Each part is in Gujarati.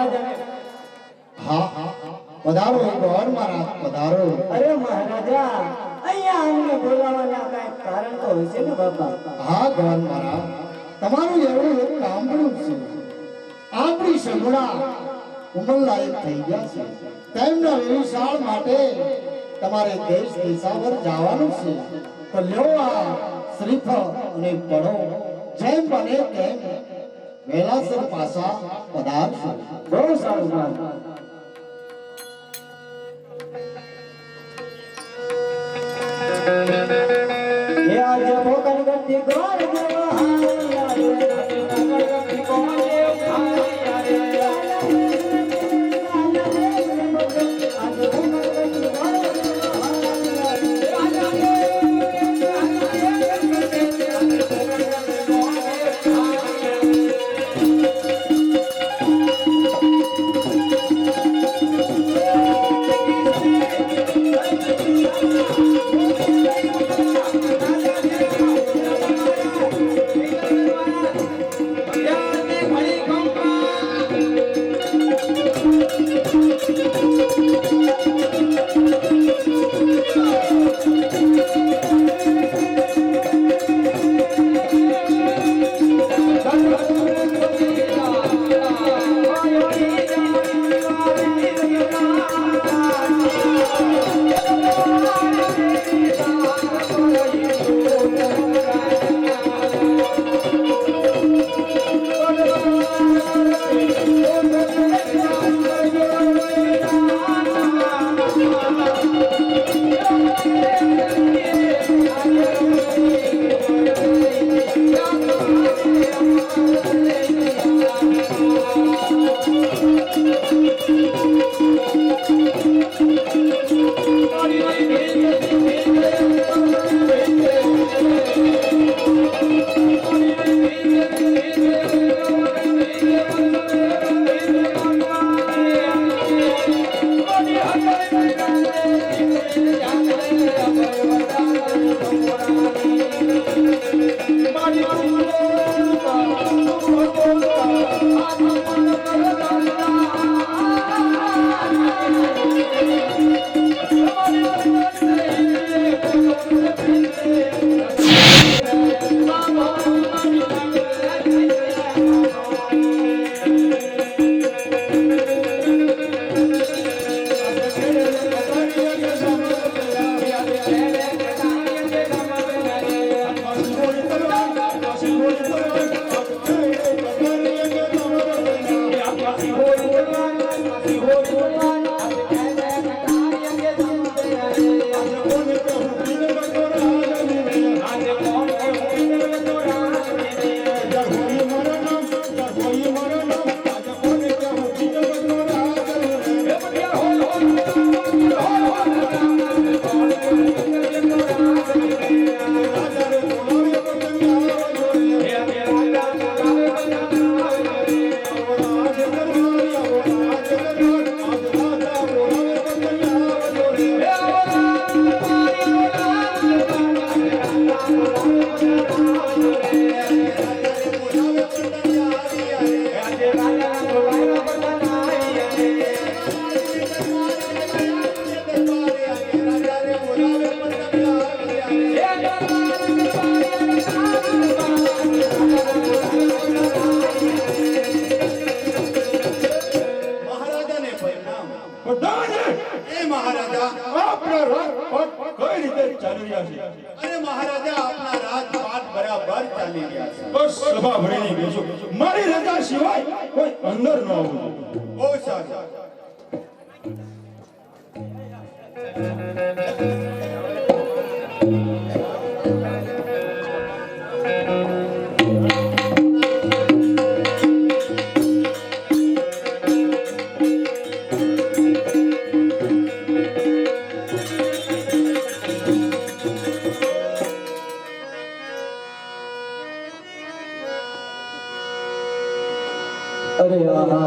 महाराजा ने हाँ पधारो गौर महाराज पधारो। अरे महाराजा અહીંયા અમને બોલાવવાના કાંઈ કારણ તો હશે ને બાપા? हाँ गौर महाराज તમારું એવું એક કામડું છે આપણી સંગડા ઉમરલાયક થઈ ગયા છે તેમના વિશાળ માટે તમારે દેશ દેશાવર જવાનું છે તો લ્યો આ શ્રીફળ અને પડો જેમ બને તેમ વેલાસર પાસા પધારશો। બહુ સારું બાપા। ये आज भोकन गति द्वार देवा अरे महाराजा अपना राजपाट बराबर चाली गया है। बस सभा भरेली बेसो मारी रजा सिवाय कोई अंदर न हो। ओ साहब अरे आहा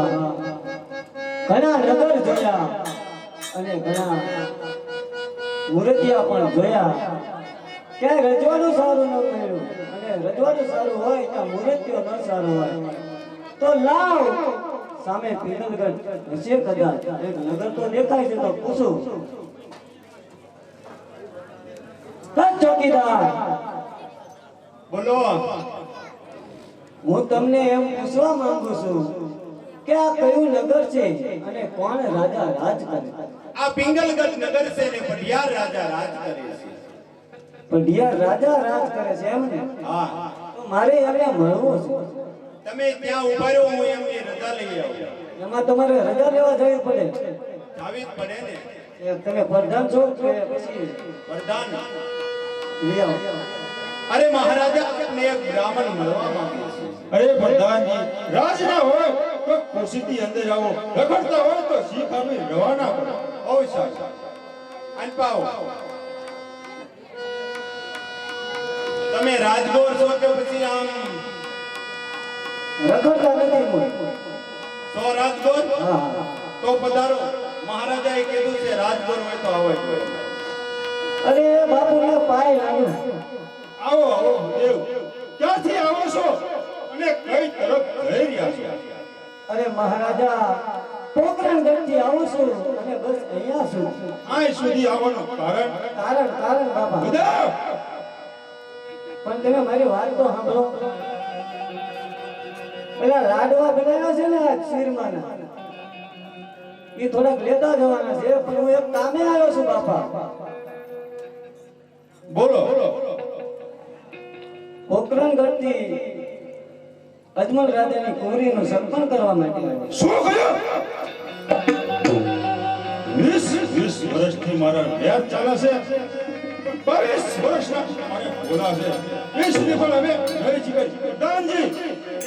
घણા નગર જોયા અને ઘણા મૂર્તિયા પણ જોયા કે રજવાનું સારું ન કર્યું અને રજવાનું સારું હોય તો મૂર્તિઓ ન સારું હોય તો લાવ સામે પિંગલગઢ હશે કદાચ એક નગર તો દેખાય છે તો પૂછું ચોકીદાર બોલો. હું તમને એમ પૂછવા માંગુ છું કે આ કયું નગર છે અને કોણ રાજા રાજ કરે આ પિંગલગઢ નગર છે ને પઢિયાર રાજા રાજ કરે છે. પઢિયાર રાજા રાજ કરે છે એમ ને હા, તો મારે એને મળવું છે તમે ત્યાં ઉભા રહો, હું એમની રજા લઈ આવું. એમાં તમારે રજા લેવા જવી પડે આવી જ પડે ને. એ તમે પ્રધાન છો કે પછી વરદાન. લઈ આવો અરે મહારાજા, આપને એક બ્રાહ્મણ મળવા માંગે છે. અરે પ્રધાનજી, રાજના હોય તો ખુશીથી અંદર આવો, રખડતા હોય તો શીખ અમે રવાના કરો. ઓ સાહેબ, અનપાઓ. તમે રાજગોર છો કે પછી આમ રખડતા નથી હું સો રાજગોર? હા હા તો પધારો. મહારાજાએ કીધું છે રાજગોર હોય તો આવો જ હોય. અરે બાપુ ને પાય લાગ્યો આવો આવો દેવ, ક્યાંથી આવો છો અને કઈ તરફ જઈ રહ્યા છો? અરે મહારાજા પોકરણગઢ થી આવું છું અને બસ અહીંયા છું આય સુધી આવવાનું કારણ કારણ કારણ બાપા બધા પણ તમે મારી વાત તો સાંભળો પેલા લાડવા બનાવ્યા છે ને આ શીરમાના એ થોડાક લેતા જવાના છે પણ હું એક કામે આવ્યો છું બાપા બોલો. પોકરણગઢ થી અજમલ રાજાની કુંવરીનું સન્માન કરવા માટે આવ્યો. શું કહ્યું? 20 વર્ષથી મારા વ્યાજ ચાલે છે, 22 વર્ષના મારે ભોલા છે. એ શ્રીફળ હવે નહીં જીવે. પ્રધાનજી,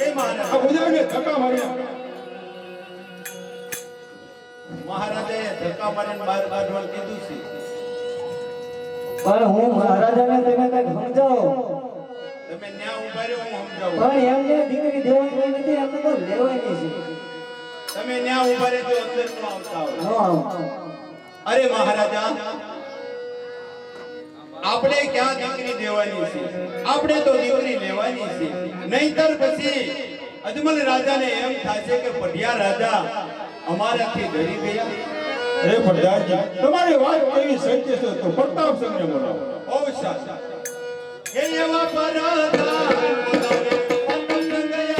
એ મહારાજ, આ ઉદયને ધક્કા માર્યા. મહારાજાએ ધક્કા મારીને બહાર કાઢવાનું કીધું છે. પણ હું મહારાજાને તમે કઈક સમજાવો તમે ન્યા ઉભા રહ્યો, હું સમજાવું. પણ એમને દીકરી દેવાની નથી એમને તો લેવાની છે તમે ન્યા ઉભા રહેજો, અંદર ન આવતા હોય. ન આવો અરે મહારાજા, આપણે ક્યાં દીકરી દેવાની છે? આપણે તો દીકરી લેવાની છે. નહીંતર પછી અજમલ રાજાને એમ થશે કે પઢિયાર રાજા અમારાથી ડરી ગયા. અરે પ્રધાનજી, તમારી વાત કેવી સત્ય છે તો પ્રતાપ સિંહને બોલાવો. ઓ શાસક, હે એવા પરાતા બોલાવે પતંગ ગયા.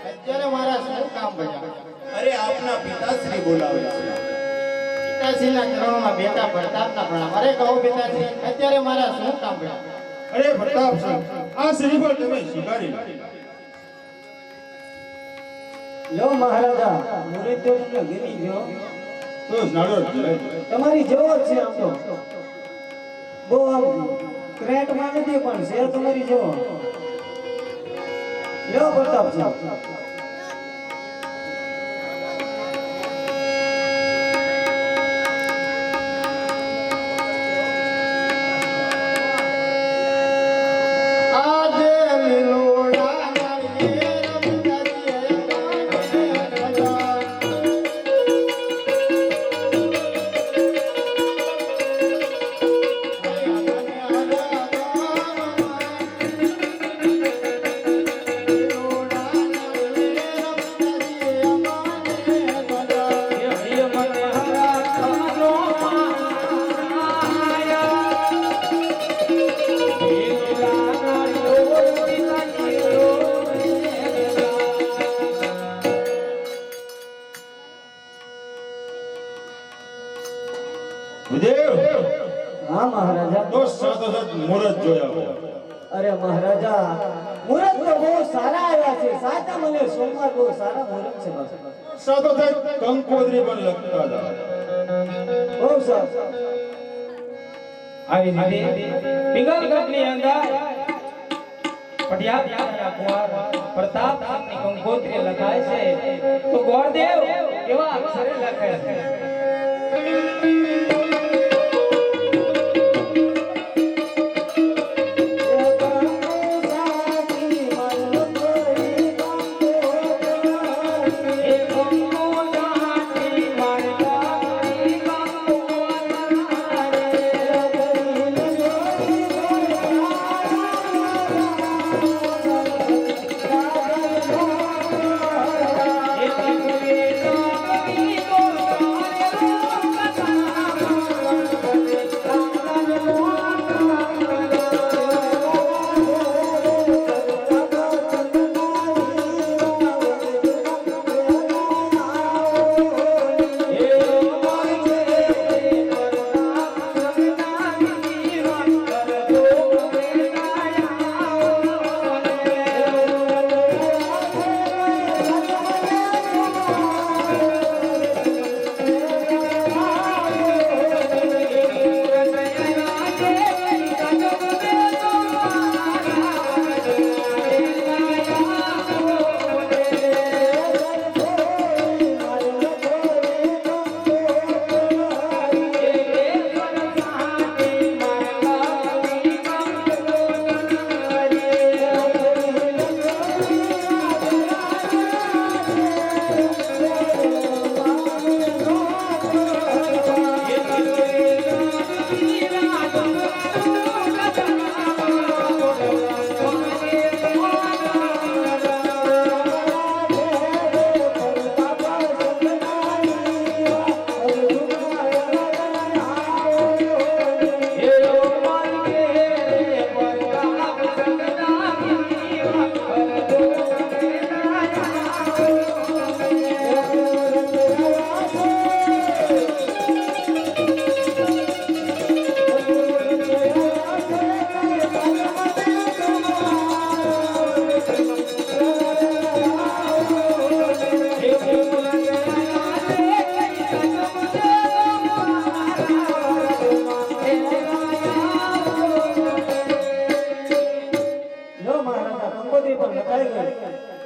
અત્યારે મારા શું કામ બન્યા? અરે આપના પિતાશ્રી બોલાવે છે. પિતાશ્રીના ચરણોમાં બેટા પ્રતાપના પ્રણામ. અરે કહો પિતાશ્રી, અત્યારે મારા શું કામ બન્યા? અરે પ્રતાપ સિંહ, આ શ્રીફળ તમે સ્વીકારી લો. લો મહારાજા મુરત તો તમને ગમી ગયો તો નાડો જલાય. તમારી જેવો જ છે આમ તો બહુ આમ ક્રેટમાં નથી પણ છે તમારી જેવો લ્યો પ્રતાપ સાહેબ Thank you. ભૂદેવ હા મહારાજા. તો સાથોસાથ મુહૂર્ત જોયા અરે મહારાજા, મુહૂર્ત તો બહુ સારા આવ્યા છે. સાચા મને સોમવાર બહુ સારા મુહૂર્ત છે બાપા. સાથોસાથ કંકોત્રી પણ લખતા હતા. બહુ સરસ. આવી રીતે પિંગલગઢની અંદર પટિયાળના કુંવર પ્રતાપસિંહની કંકોત્રી લખાય છે. તો ગોરદેવ કેવા અક્ષરે લખે છે?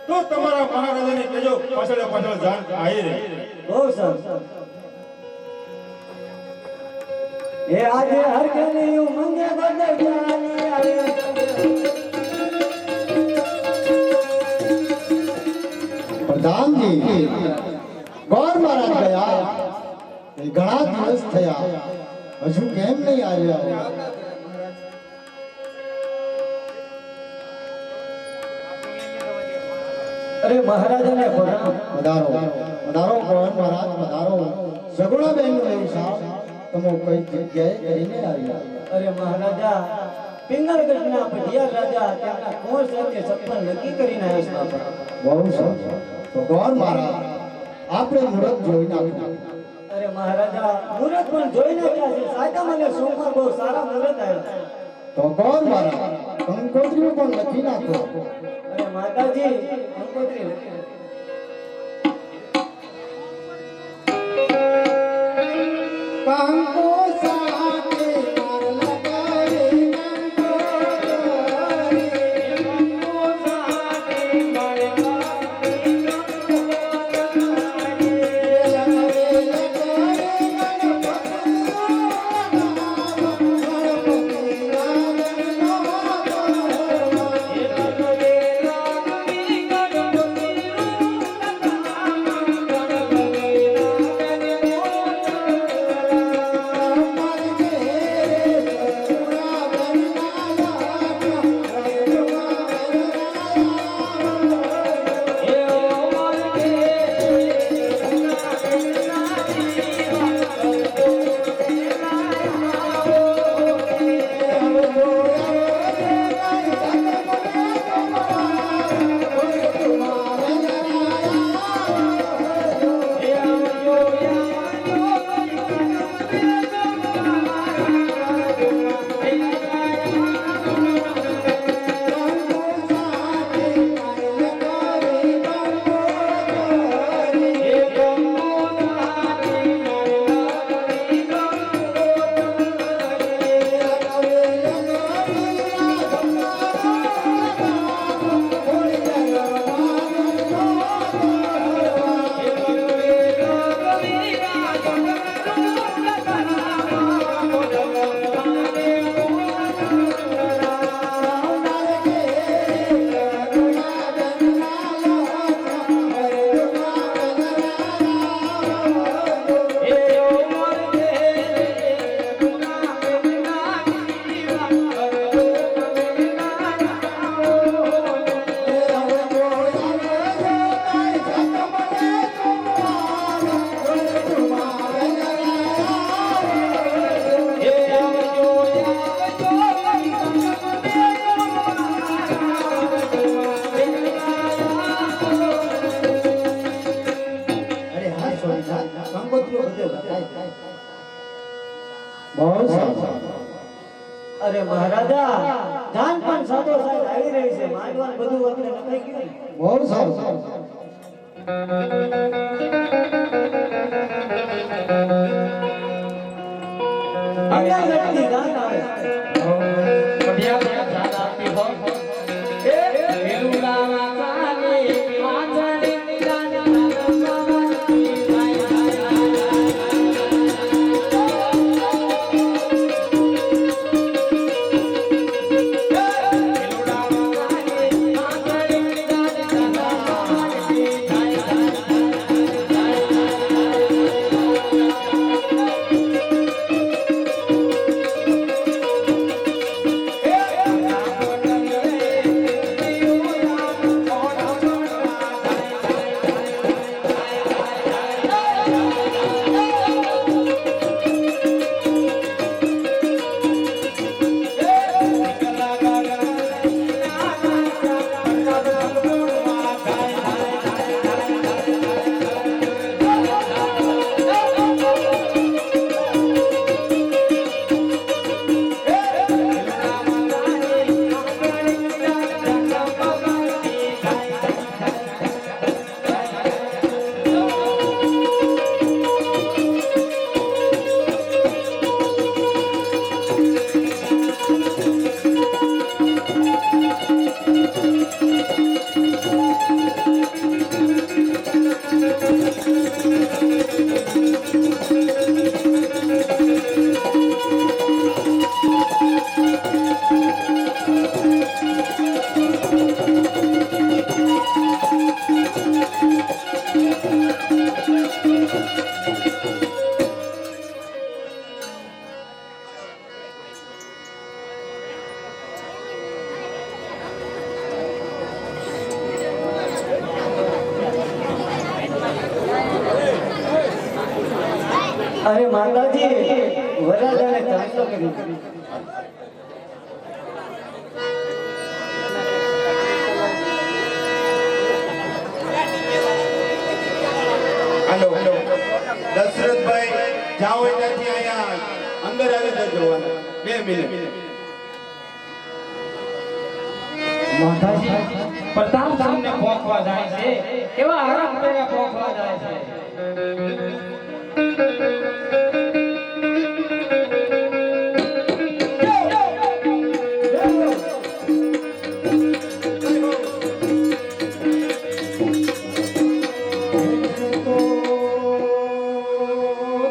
તો તમારા મહારાજાને કહેજો પાછળ પાછળ જાણ આવી રહી. બહુ સરસ. એ આજે હર ઘરની ઉમંગે બદલવાની આવે. પ્રધાનજી, ગોર મહારાજ ગયા એ ઘણા દિવસ થયા, હજુ કેમ નહીં આવ્યા? અરે મહારાજાને પધારો. પધારો પધારો ગોર મહારાજ પધારો. સગુણાબેન નો વ્યવસાય તમે કઈ જગ્યાએ કરીને આવ્યા? અરે મહારાજા, પિંગલગઢના પઢિયાર રાજા તેમના કુંવર સાથે સપન નક્કી કરીને આવ્યા છે બાપા. બહુ સરસ. તો ગોર મહારાજ આપણે મુહૂર્ત જોઈ નાખ્યું. અરે મહારાજા, મુહૂર્ત પણ જોઈ નાખ્યા છે. સાચા મને સોમવાર બહુ સારા મુહૂર્ત આવ્યા. તો ગોર મહારાજ કંકોત્રી પણ લખી નાખો. અરે માતાજી, કંકોત્રી લખી. કંકો સાથે માર લગાવે એ કંકોત્રીઓ બધે લખાય. બહુ સારું. અરે મહારાજા જાન પણ સાતો સાથ આવી રહી છે, માંડવાનું બધું આપણે લખાઈ ગયું ને. બહુ સારું. અહીંયા લખતી જાન આવે. પઢિયા જાન આપતી હો એ વેલુલા વાસાની વાંચણી જાન અરે માતાજી વરરાજાને ચાંદલો કરી. હાલો દશરથભાઈ જાઓ ત્યાંથી અહીંયા અંદર આવી જજો 2 મિનિટ. માતાજી પ્રતાપ સામને પોખવા જાય છે, એવા હરામ કરીને પોખવા જાય છે.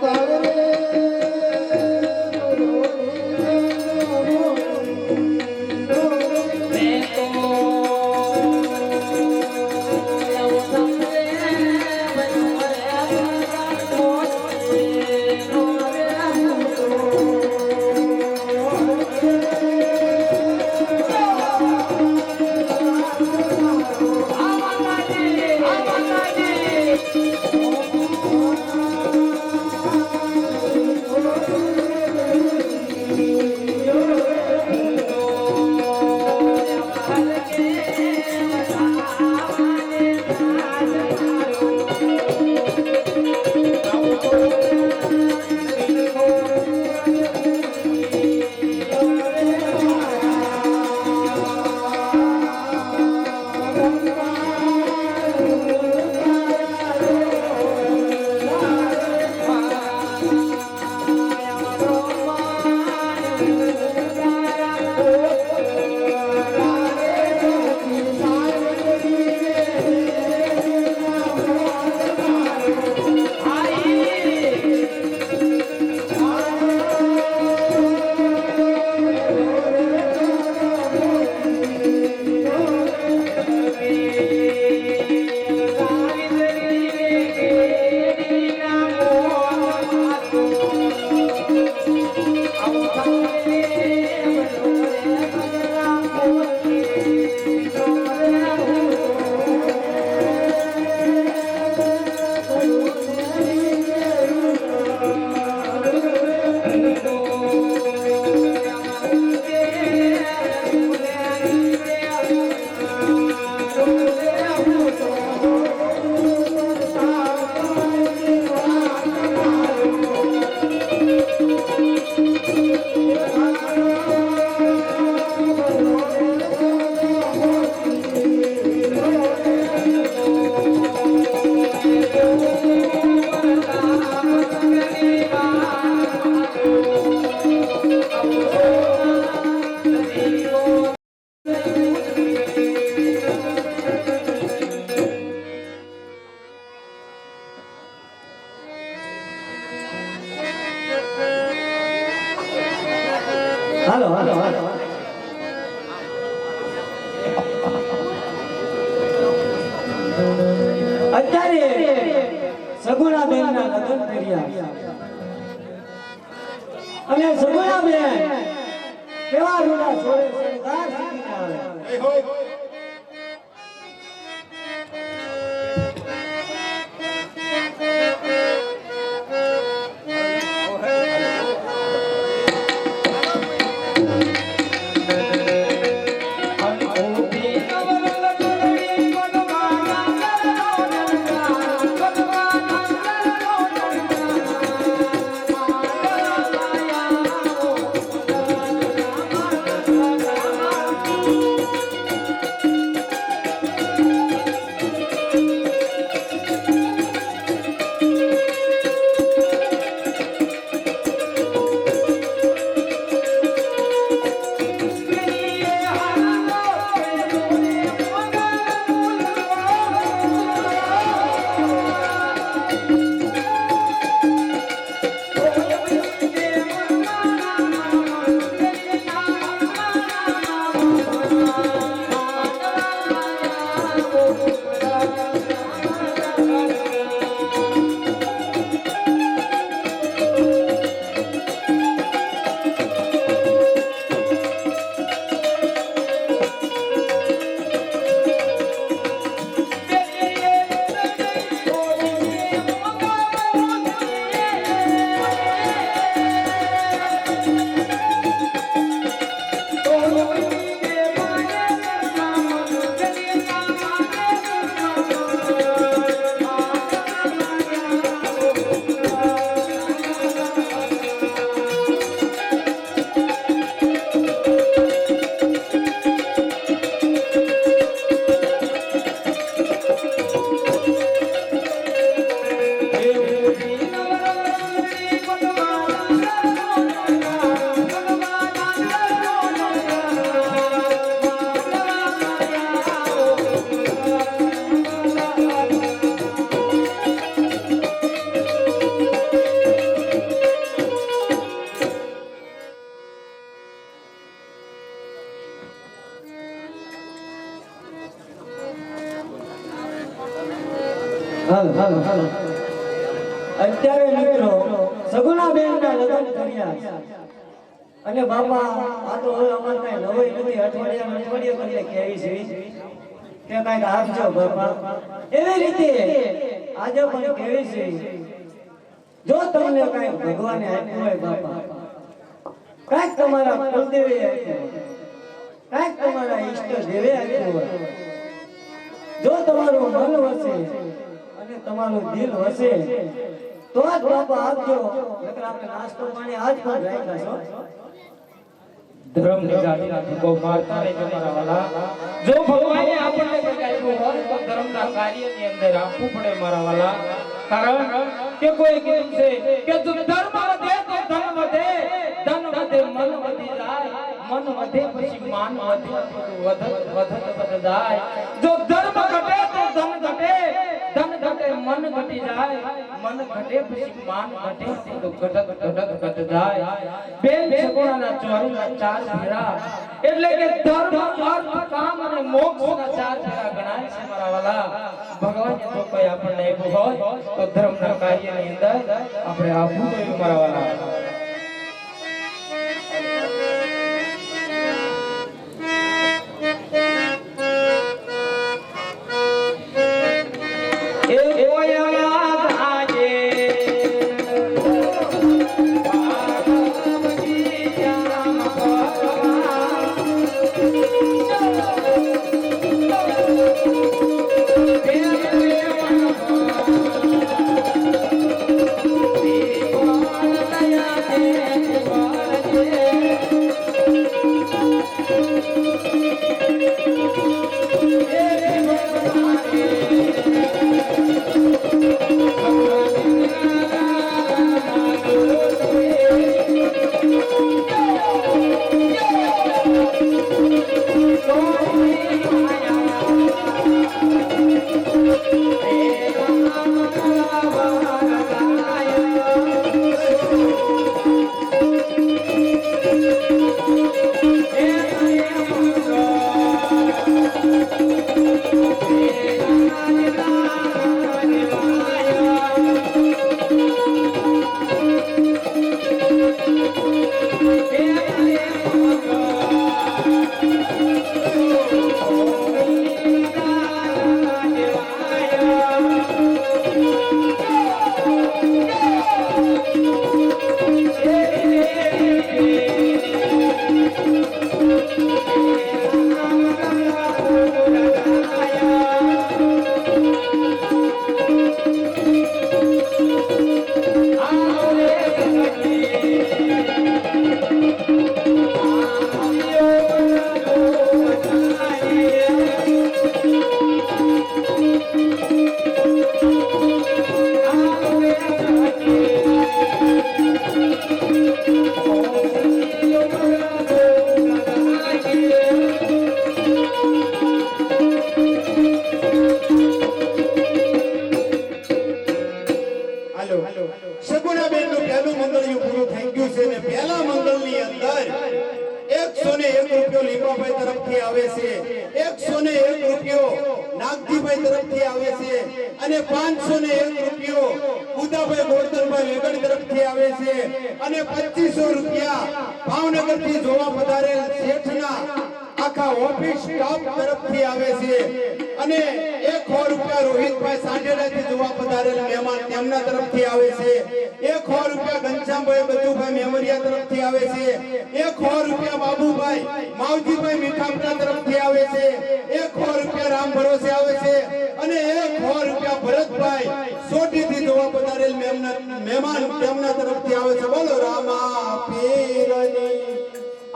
તારે હાલો હાલો હાલો અત્યારે સગુણાબેન ના લગ્ન કર્યા અને સગુણાબેન કેવા રૂડા છોડે શણગાર શીખીને આવે એ હોય હાલો હાલો હાલો અત્યારે મિત્રો સગુણાબેન ના લગ્ન કર્યા અને બાપા આ તો હવે અમાર કઈ નવાઈ નથી અઠવાડિયા કરીને કેવી છે કે કઈક આપજો બાપા એવી રીતે આજે પણ કેવી છે જો તમને કઈ ભગવાને આપ્યું હોય બાપા કઈક તમારા કુલદેવે આપ્યું હોય કઈક તમારા ઈષ્ટ દેવે આપ્યું હોય જો તમારું મન વસે અને તમારું દિલ વસે તો જ બાપા આપજો નકર આપણે નાસ્તો પાણી આજ પણ રાખ્યા છો ધર્મ ની ગાડીના ધક્કો મારતા રહેજો મારા વાલા. જો ભગવાને આપણને કંઈક આપ્યું હોય તો ધર્મના કાર્યની અંદર આપવું પડે મારા વાલા. કારણ કે કોઈ કીધું છે કે જો ધર્મ વધે તો ધન વધે, ધન વધે મન વધી જાય, મન વધે પછી માન વધે, વધત જાય. જો ધર્મ ઘટે તો ધન ઘટે, ધન ઘટે મન ઘટી જાય, મન ઘટે પછી માન ઘટે તો ઘટ જાય. બેન સગુણાના ચોરીના ચાર ફેરા એટલે કે ધર્મ અર્થ કામ અને મોક્ષના ચાર ફેરા ગણાય છે મારા વાલા. ભગવાને જો કોઈ આપણને આપ્યું હોય તો ધર્મના કાર્યની અંદર આપણે આપવું જોઈએ મારા વાલા. Yeah. સગુણાબેનનું પહેલું મંગળિયું પૂરું થઈ ગયું છે ને પહેલા મંગળની અંદર 101 રૂપિયો લીંબાભાઈ તરફથી આવે છે, 101 રૂપિયો નાગજીભાઈ તરફથી આવે છે અને 501 રૂપિયો ઉદાભાઈ ગોરધનભાઈ વેગડ તરફથી આવે છે અને 2500 રૂપિયા ભાવનગરથી જોવા પધારેલ શેઠના આખા ઓફિસ સ્ટાફ તરફથી આવે છે અને 100 રૂપિયા રોહિતભાઈ સાંઢેડાથી જોવા પધારેલ મહેમાન તેમના તરફથી આવે છે, 100 રૂપિયા ઘનશ્યામભાઈ બચુભાઈ મેમરિયા તરફથી આવે છે, 100 રૂપિયા બાબુભાઈ માવજીભાઈ મીઠાપરા તરફથી આવે છે, 100 રૂપિયા રામ ભરોસે આવે છે અને 100 રૂપિયા ભરતભાઈ સોટીથી જોવા પધારેલ મહેમાન તેમના તરફથી આવે છે. બોલો રામા પીરની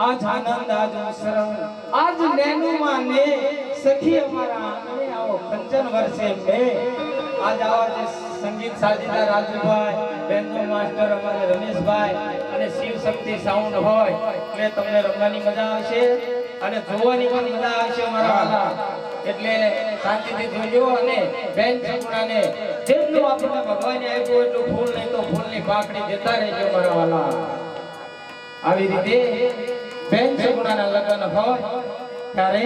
આજ આનંદ આજ ઉસરમ આજ નેનુમાં ને સખી અમારા આંગણે આવો કંચન વર્ષે મે આજ આવા જે સંગીત સાજીદાર રાજુભાઈ બેન્જો માસ્ટર અમારે રમેશભાઈ અને શિવ શક્તિ સાઉન્ડ હોય એટલે તમને રમવાની મજા આવશે અને જોવાની પણ મજા આવશે મારા વાલા. એટલે શાંતિથી જોજો અને બેન સગુણાને જેટલું આપણને ભગવાને આપ્યું એટલું ફૂલ નહીં તો ફૂલની પાકડી દેતા રહેજો મારા વાલા. આવી રીતે બેન સગુણાના લગ્ન હોય ત્યારે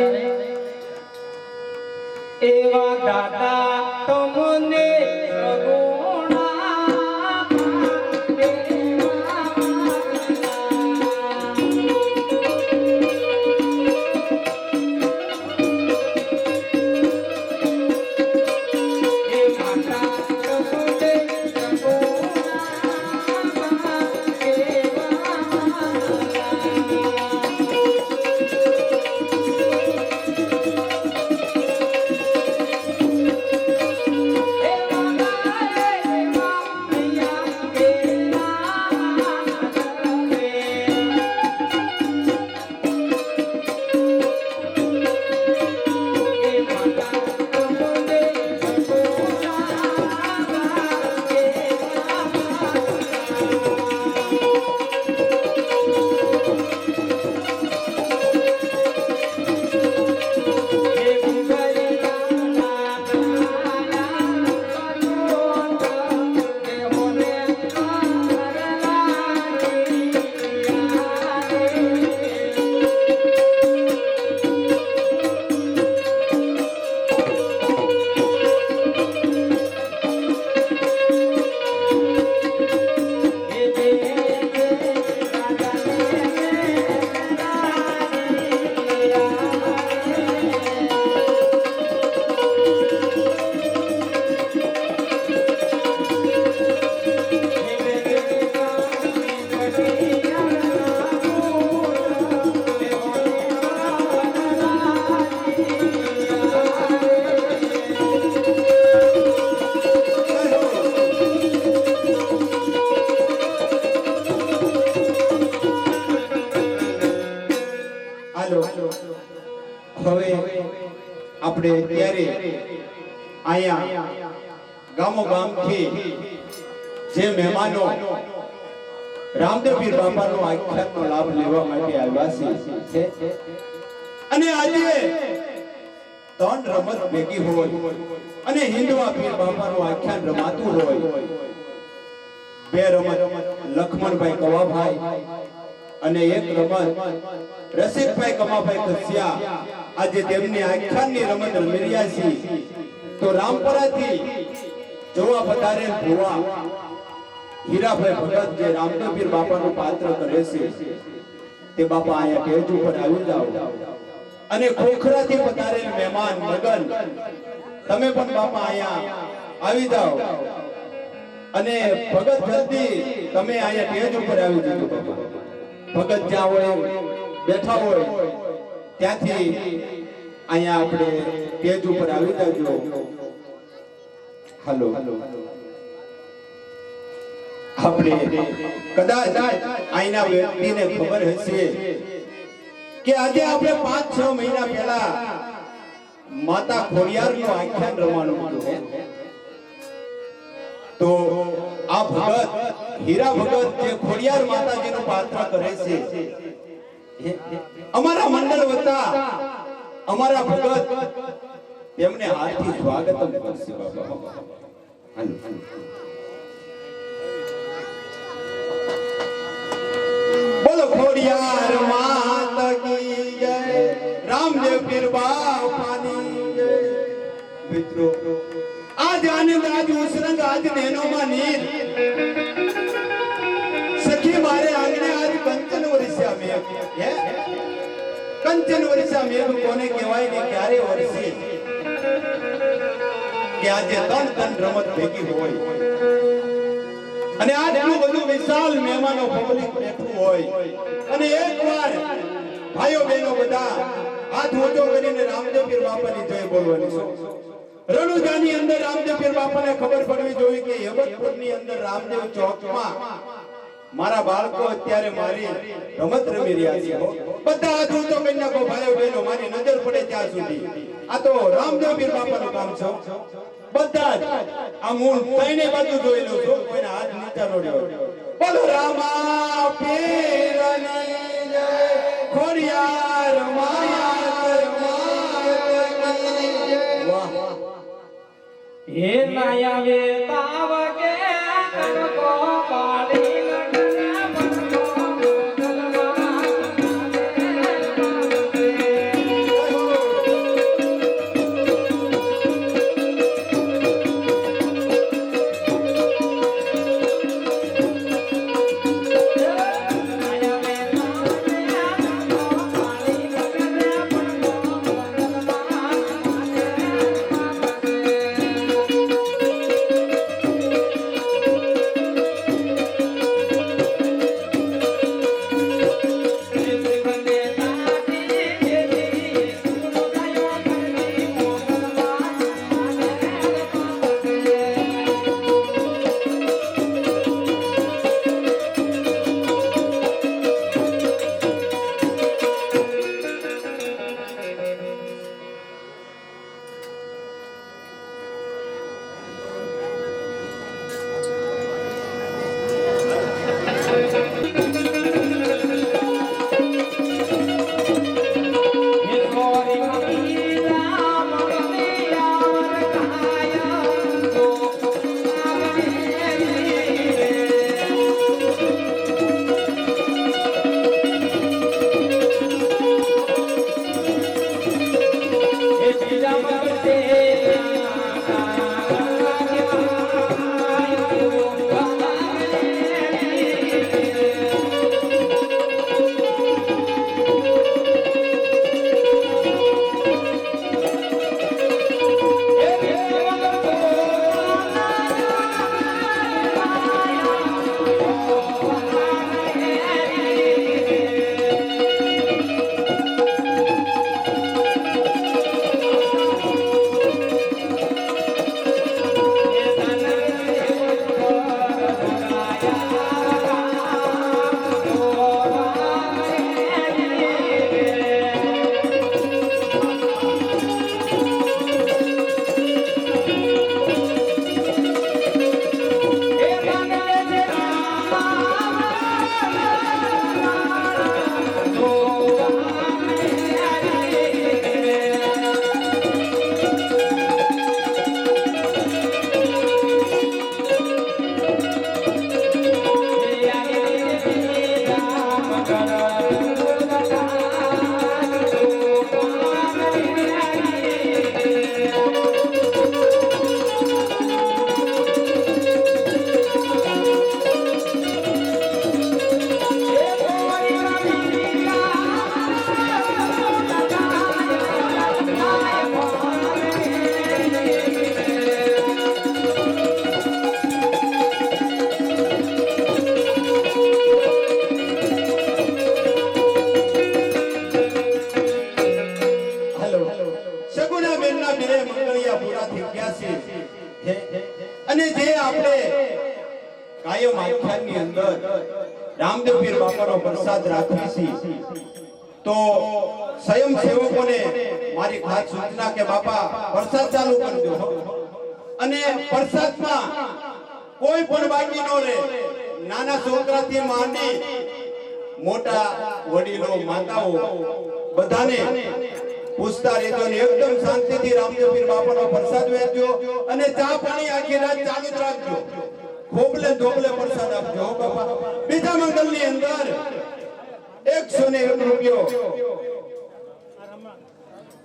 એવા દાદા તમને હવે આપણે ત્યારે અહીંયા ગામો ગામથી જે મહેમાનો રામદેવપીર બાપાનો આખ્યાનનો લાભ લેવા માટે આવ્યા છે અને આજે ત્રણ રમત ભેગી હોય અને હિન્દવા પીર બાપાનું આખ્યાન રમાતું હોય, બે રમત લખમણભાઈ કવાભાઈ અને એક રમત રસિકભાઈ કમાભાઈ કસિયા આજે તેમની આખ્યાનની રમત રમી રહ્યા છે. તો રામપરાથી જોવા પધારેલ ભુવા હીરાભાઈ ભગત જે રામદેવપીર બાપાનું પાત્ર કરે છે તે બાપા અહીંયા ટેજ ઉપર આવી જાઓ અને ખોખરાથી પધારેલ મહેમાન મગન તમે પણ બાપા અહીંયા આવી જાઓ અને ભગત જલ્દી તમે અહીંયા ટેજ ઉપર આવી જજો. ભગત જ્યાં હોય બેઠા હોય ત્યાંથી અહીંયા આપણે ટેજ ઉપર આવી જાજો. હાલો આપણે કદાચ આઈના વ્યક્તિને ખબર હશે કે આજે આપણે 5-6 મહિના પહેલા માતા ખોડિયારનું આખ્યાન રમવાનું હતું. તો આ ભગત હીરા ભગત જે ખોડિયાર માતાજીનું પાત્ર કરે છે અમારા મંડળ વતા અમારા ભગત તેમને હાથથી સ્વાગત કરશે. બાબા હાલો પીર બાપાની જય મિત્રો આજ આનંદ આજ ઉસરંગ આજ નેનોમાં નીર સખી મારે આંગણે આજ કંચન વરસ્યા મેઘ હે કંચન વરસ્યા મેઘ કોને કહેવાય ને ક્યારે વરસે કે આજે તન રમત ભેગી હોય અને આટલું બધું વિશાળ મહેમાનો પબ્લિક બેઠું હોય અને એકવાર ભાઈઓ બહેનો બધા હાથ ઊંચો કરીને રામદેવ પીર બાપાની જય બોલવાની છે રણુજાની અંદર રામદેવ પીર બાપાને ખબર પડવી જોઈએ કે હેબતપુરની અંદર રામદેવ ચોકમાં મારા બાળકો અત્યારે મારી રમત રમી રહ્યા છે બધા હાથ ઊંચો કરી નાખો ભાઈઓ બહેનો મારી નજર પડે ત્યાં સુધી આ તો રામદેવ પીર બાપાનું કામ છે બધા જ આ મૂળ ત્રણે બાજુ જોઈ લો છો કોઈના હાથ નીચે નોડ્યો બોલો રામા પીરની જય ખોડિયાર હે નાયા વે તાવ કે કનકો પાડી અને જે આપણે કાયમ આખ્યાનની અંદર રામદેવ પીર બાપાનો પ્રસાદ રાખી છે તો સ્વયંસેવકોને મારી ખાસ સૂચના કે બાપા પ્રસાદ ચાલુ કરજો અને પ્રસાદમાં કોઈ પણ બાકી ન રહે નાના છોકરાથી માંડી મોટા વડીલો માતાઓ બધાને પૂછતા રહેજો અને એકદમ શાંતિથી રામદેવ પીર બાપાનો પ્રસાદ વેચજો અને ચા પાણી આખી રાત ચાલુ જ રાખજો ખોબલે ધોબલે પ્રસાદ આપજો બાપા બીજા મંગલની અંદર 101 રૂપિયો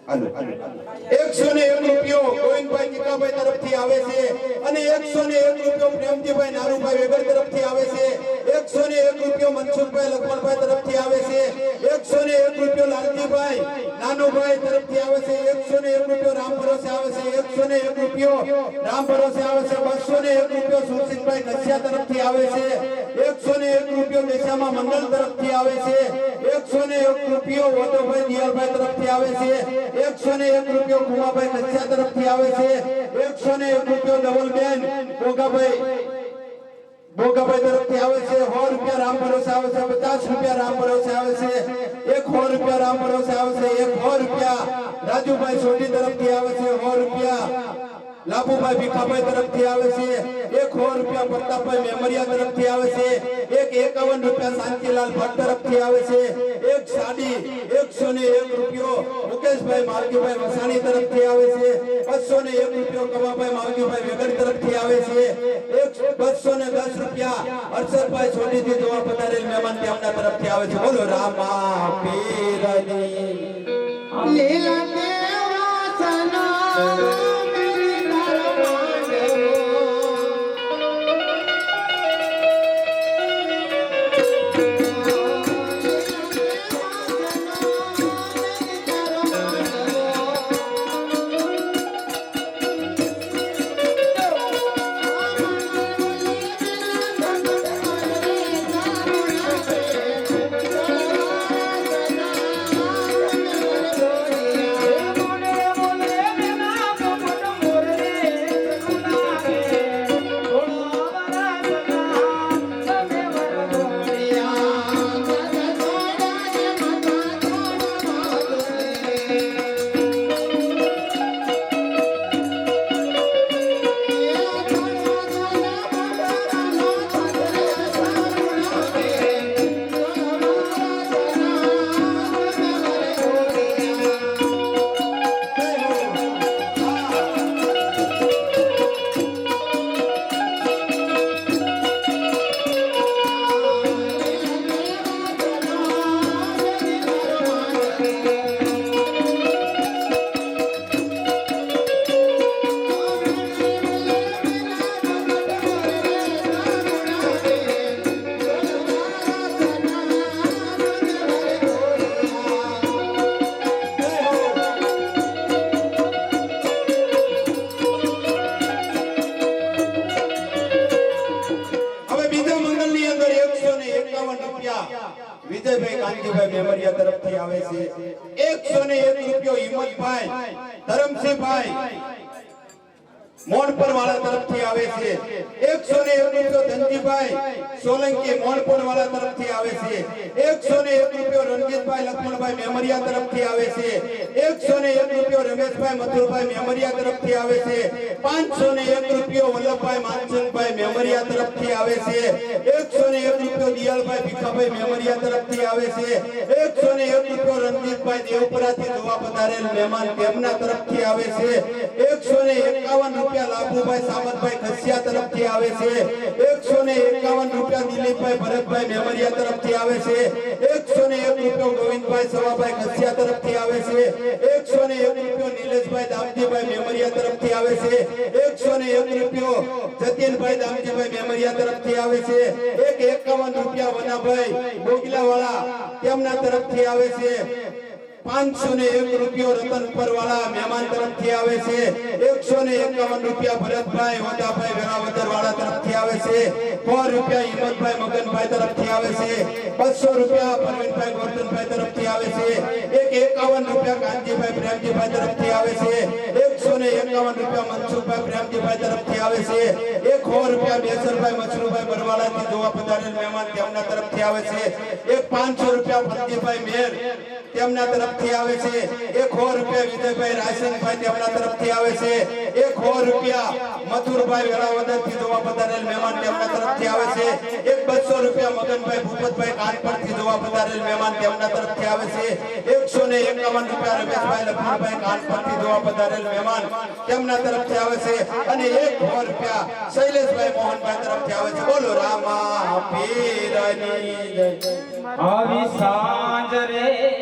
હાલો 101 રૂપિયો ગોવિંદભાઈ જીકાભાઈ તરફથી આવે છે અને 101 રૂપિયો પ્રેમજીભાઈ નારુભાઈ વેગડ તરફથી આવે છે 101 રૂપિયો મનસુખભાઈ લખમણભાઈ તરફથી આવે છે 101 રૂપિયો લાલજીભાઈ નાનુભાઈ તરફથી આવે છે 101 રૂપિયો રામ ભરોસે આવે છે 101 રૂપિયો રામ ભરોસે આવે છે 201 રૂપિયો સુરસિંહભાઈ કચ્છિયા તરફથી આવે છે 101 રૂપિયો દેશામાં મંડળ તરફથી આવે છે 101 રૂપિયો વોટોભાઈ દિયાલભાઈ તરફથી આવે છે 101 રૂપિયો કુમાભાઈ કચ્છિયા તરફથી આવે છે 101 રૂપિયો ડબલબેન બોગાભાઈ તરફથી આવે છે 100 રૂપિયા રામ ભરોસે આવે છે 50 રૂપિયા રામ ભરોસે આવે છે 100 રૂપિયા રામ ભરોસે આવે છે 100 રૂપિયા રાજુભાઈ સોઢી તરફથી આવે છે 100 રૂપિયા લાભુભાઈ ભીખાભાઈ તરફથી આવે છે 100 રૂપિયા પ્રતાપભાઈ મેમરિયા તરફથી આવે છે 51 રૂપિયા શાંતિલાલ ભટ્ટ તરફથી આવે છે 1 સાડી 101 રૂપિયો મુકેશભાઈ માલગીભાઈ વસાણી તરફથી આવે છે 201 રૂપિયો કમાભાઈ માલગીભાઈ વેગડ તરફથી આવે છે 210 રૂપિયા હર્ષદભાઈ સોઢીથી જોવા પધારેલ મહેમાન તેમના તરફથી આવે છે બોલો રામા પીરની લીલા દેવાસના વિજયભાઈ કાનજીભાઈ મેમરિયા તરફથી આવે છે 101 રૂપિયો હિંમતભાઈ ધરમસિંહભાઈ મોણપર વાળા તરફથી આવે છે 101 રૂપિયો ધનજીભાઈ સોલંકી મોણપર વાળા તરફથી આવે છે 101 રૂપિયો રણજીતભાઈ લક્ષ્મણભાઈ મેમરિયા તરફથી આવે છે 101 રૂપિયો રમેશભાઈ મથુરભાઈ મેમરિયા તરફથી આવે છે 501 રૂપિયો વલ્લભભાઈ માનસિંહભાઈ મેમરિયા તરફથી આવે છે 101 રૂપિયો દિયાલભાઈ ભીખાભાઈ મેમરિયા તરફથી આવે છે 101 રૂપિયો રણજીતભાઈ દેવપુરાથી જોવા પધારેલ મહેમાન તેમના તરફથી આવે છે 151 રૂપિયા લાભુભાઈ સામતભાઈ કચ્છિયા તરફથી આવે છે 151 રૂપિયા દિલીપભાઈ ભરતભાઈ મેમરિયા તરફથી આવે છે 101 રૂપિયો ગોવિંદભાઈ સવાભાઈ કચ્છિયા તરફથી આવે છે 101 રૂપિયો નીલેશભાઈ દામજીભાઈ મેમરિયા તરફથી આવે છે 101 રૂપિયો જતીનભાઈ દામજીભાઈ મેમરિયા તરફથી આવે છે 51 રૂપિયા વનાભાઈ બોગલાવાળા તેમના તરફથી આવે છે 501 રૂપિયો રતનપર વાળા મહેમાન તરફથી આવે છે 151 રૂપિયા ભરતભાઈ વડાભાઈ વેરાવદર વાળા તરફથી આવે છે 100 રૂપિયા હિંમતભાઈ મગનભાઈ તરફથી આવે છે 200 રૂપિયા પરવીનભાઈ ગોરધનભાઈ તરફથી આવે છે 151 રૂપિયા કાનજીભાઈ પ્રેમજીભાઈ તરફથી આવે છે 151 રૂપિયા મનસુખભાઈ પ્રેમજીભાઈ તરફથી આવે છે 100 રૂપિયા બેસરભાઈ મછરુભાઈ બરવાલાથી જોવા પધારેલ મહેમાન તેમના તરફથી આવે છે 500 રૂપિયા ફરજીભાઈ મેર તેમના તરફથી આવે છે 100 રૂપિયા વિજયભાઈ રાયસિંહભાઈ તેમના તરફથી આવે છે 100 રૂપિયા મથુરભાઈ વેરાવદરથી જોવા પધારેલ મહેમાન તેમના તરફથી આવે છે 200 રૂપિયા મગનભાઈ ભૂપતભાઈ કાનપરથી જોવા પધારેલ મહેમાન તેમના તરફથી આવે છે 151 રૂપિયા રમેશભાઈ લખમણભાઈ કાનપરથી જોવા પધારેલ મહેમાન તેમના તરફથી આવે છે અને 100 રૂપિયા શૈલેષભાઈ મોહનભાઈ તરફથી આવે છે બોલો રામા પીરની જય આવી સાંજ રે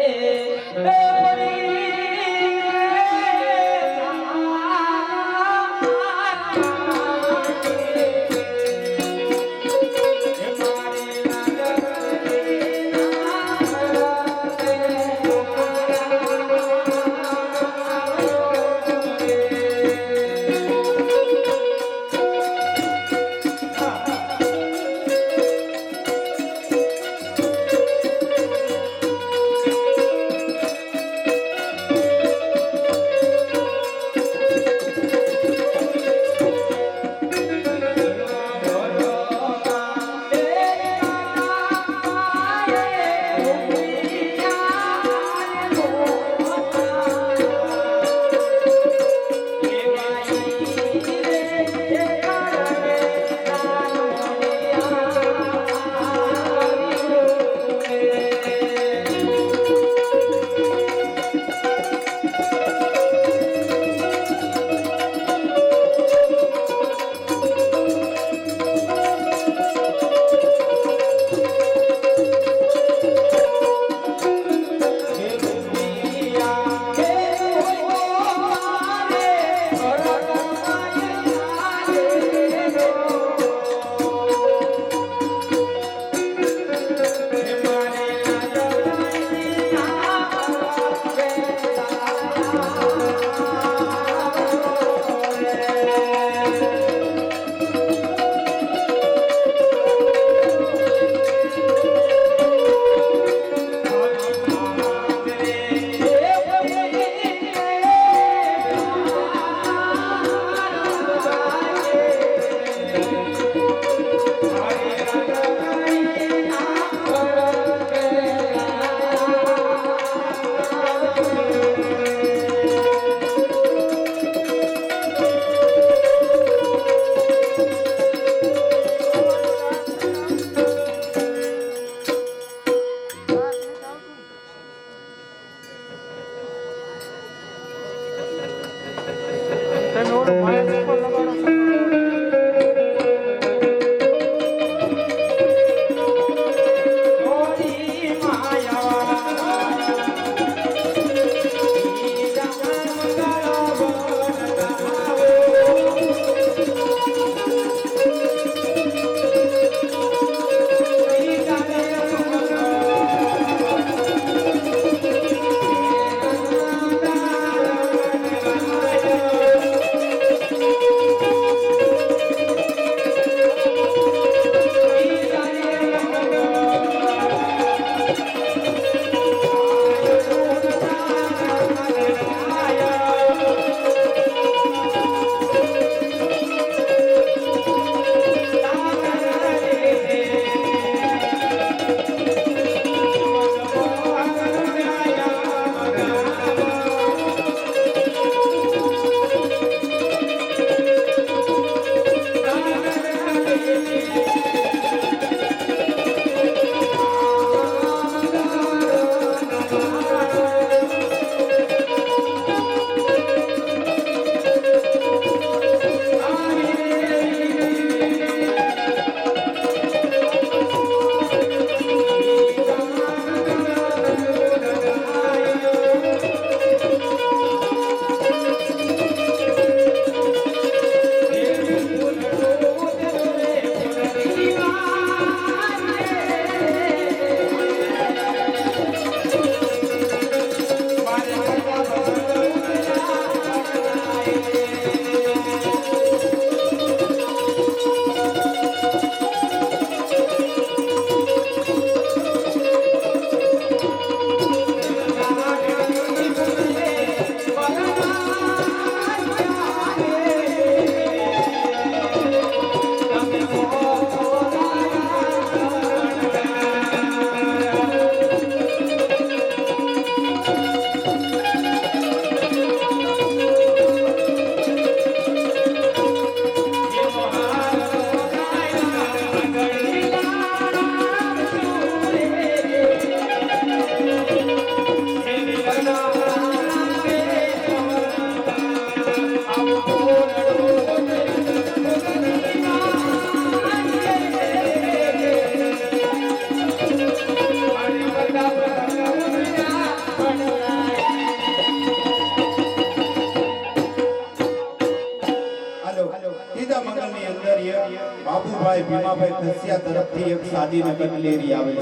દેવાભાઈ ખસિયા તરફથી એક સાદીને કટલેરી આવે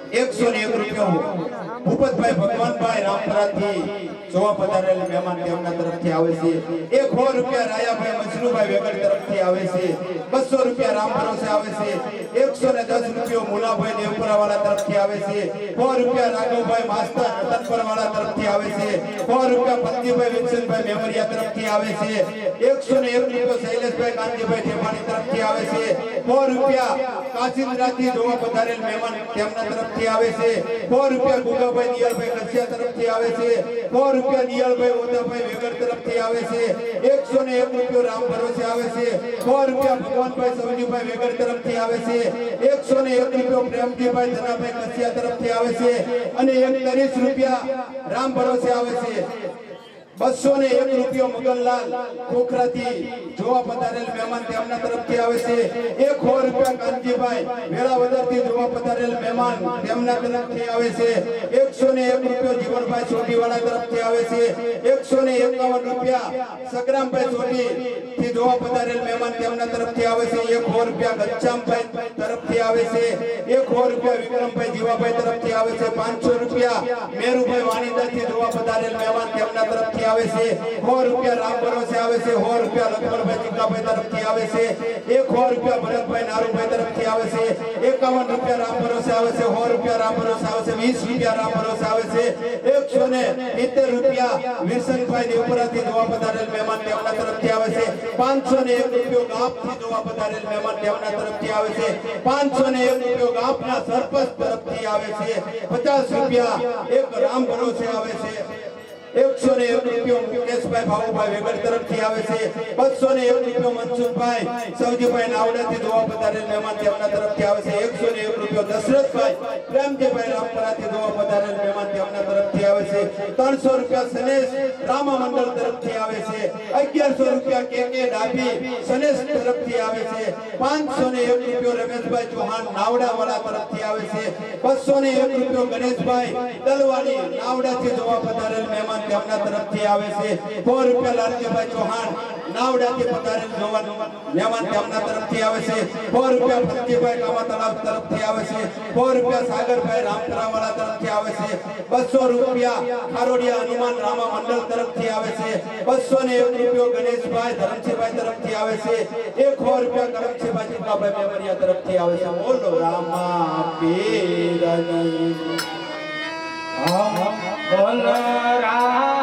છે 101 રૂપિયો ભૂપતભાઈ ભગવાનભાઈ રામપરાથી જોવા પધારેલ મહેમાન તેમના તરફથી આવે છે 100 રૂપિયા રાયાભાઈ મજનુભાઈ વેગડ તરફથી આવે છે 200 રૂપિયા રામ ભરોસે આવે છે 110 રૂપિયો મુલાભાઈ દેવપરાવાળા તરફથી આવે છે 100 રૂપિયા રાઘવભાઈ માસ્ટર રતનપરવાળા તરફથી આવે છે 100 રૂપિયા પત્નીભાઈ વિક્સનભાઈ મેમરિયા તરફથી આવે છે 101 રૂપિયો શૈલેષભાઈ કાંતિભાઈ ઠેમાણી તરફથી આવે છે 100 રૂપિયા કાશીરાથી જોવા પધારેલ મહેમાન તેમના તરફથી આવે છે 100 રૂપિયા ગુગાભાઈ દિયાલભાઈ કસિયા તરફથી આવે છે 100 રૂપિયા દિયાલભાઈ ઓદાભાઈ વેગડ તરફથી આવે છે 101 રૂપિયો રામ ભરોસે આવે છે 100 રૂપિયા ભગવાનભાઈ સવજીભાઈ વેગડ તરફથી આવે છે 101 રૂપિયો પ્રેમજીભાઈ ધનાભાઈ કસિયા તરફથી આવે છે અને 130 રૂપિયા રામ ભરોસે આવે છે 201 રૂપિયો મગનલાલ ખોખરાથી જોવા પધારેલ મહેમાન તેમના તરફથી આવે છે 100 રૂપિયા કાંજીભાઈ વેળાવદરથી જોવા પધારેલ મહેમાન તેમના તરફથી આવે છે 101 રૂપિયો જીવનભાઈ સોઢીવાળા તરફથી આવે છે 151 રૂપિયા સગરામભાઈ સોઢી થી જોવા પધારેલ મહેમાન તેમના તરફથી આવે છે 100 રૂપિયા ગચ્ચામભાઈ તરફથી આવે છે 100 રૂપિયા વિક્રમભાઈ જીવાભાઈ તરફથી આવે છે 500 રૂપિયા મેરુભાઈ વાણીદાથી જોવા પધારેલ મહેમાન તેમના તરફથી આવે છે 100 રૂપિયા રામ ભરોસે આવે છે 100 રૂપિયા લક્ષ્મણભાઈ ચિક્કાભાઈ તરફથી આવે છે 100 રૂપિયા ભરતભાઈ નારુભાઈ તરફથી આવે છે 51 રૂપિયા રામ ભરોસે આવે છે 100 રૂપિયા રામ ભરોસે આવે છે 20 રૂપિયા રામ ભરોસે આવે છે 170 રૂપિયા વિરસનભાઈ દેવપરાથી જોવા પધારેલ મહેમાન તેમના તરફથી આવે છે 501 રૂપિયો ગામથી જોવા પધારેલ મહેમાન તેમના તરફથી આવે છે 501 રૂપિયો ગામના સરપંચ તરફથી આવે છે 50 રૂપિયા એક રામ ભરોસે આવે છે 101 રૂપિયો મુકેશભાઈ ભાવુભાઈ વેગડ તરફથી આવે છે 201 રૂપિયો મનસુખભાઈ સવજીભાઈ નાવડાથી જોવા પધારેલ મહેમાન તેમના તરફથી આવે છે 101 રૂપિયો દશરથભાઈ પ્રેમજીભાઈ રામપરાથી જોવા પધારેલ મહેમાન તેમના તરફથી આવે છે 300 રૂપિયા સનેશ રામા મંડળ તરફથી આવે છે 1100 રૂપિયા કેકે ડાભી સનેશ તરફથી આવે છે 501 રૂપિયો રમેશભાઈ ચૌહાણ નાવડાવાળા તરફથી આવે છે 201 રૂપિયો ગણેશભાઈ દલવાડી નાવડાથી જોવા પધારેલ મહેમાન તેમના તરફથી આવે છે 100 રૂપિયા લાલજીભાઈ ચૌહાણ નાવડાથી પધારેલ જોવાન મહેમાન તેમના તરફથી આવે છે 100 રૂપિયા ફરજીભાઈ કામા તળાવ તરફથી આવે છે 100 રૂપિયા સાગરભાઈ રામપરાવાળા તરફથી આવે છે 200 રૂપિયા ખારોડિયા હનુમાન રામા મંડળ તરફથી આવે છે 201 રૂપિયો ગણેશભાઈ ધરમસિંહભાઈ તરફથી આવે છે 100 રૂપિયા કરમસિંહભાઈ ચિક્કાભાઈ મેમરિયા તરફથી આવે છે બોલો રામા પીરની બોલ રામ